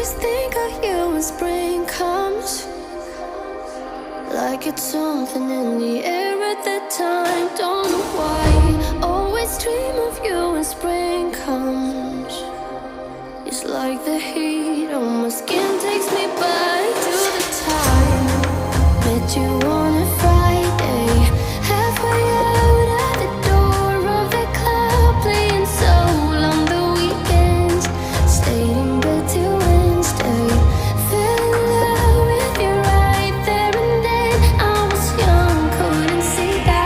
always think of you when spring comes. Like it's something in the air at that time. Don't know why. Always dream of you when spring comes. It's like the heat on my skin takes me back to the time met you on a Friday, halfway out at the door of the club, playing soul on the weekends. Stayed in bed till Wednesday. Fell in love with you right there and then. I was young, couldn't see that.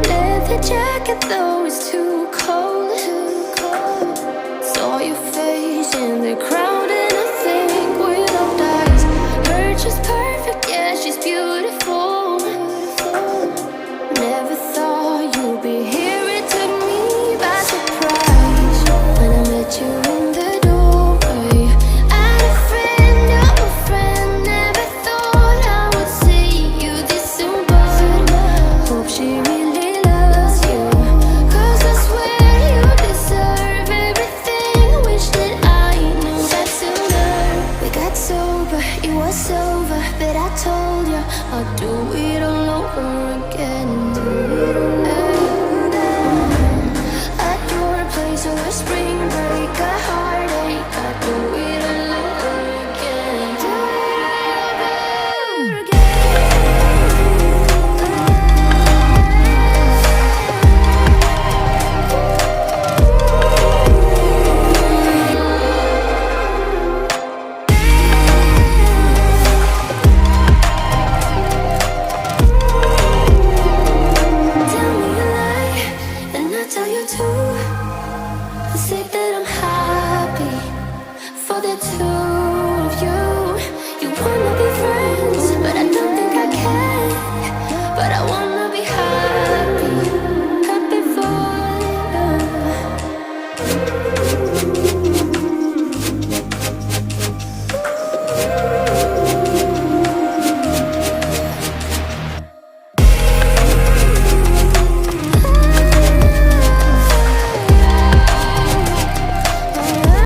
Leather jacket, though it's too cold. Saw your face in the crowd, and I think without eyes, her just perfect. Yeah, she's beautiful. Never thought you'd be here. It took me by surprise when I met you in the doorway. And a friend of a friend, never thought I would see you this soon, but hope she really loves you. 'Cause I swear you deserve everything. Wish that I knew that sooner. We got sober, it was over, but I told you I'd do it all over again. At your place or a spring break, a heartache, I'd do it all over again. Do it all over again. Tell me a lie, and I tell you too. I say that I'm happy for the two of you. You wanna be friends, but I don't think I can. But I wanna be happy, happy for you.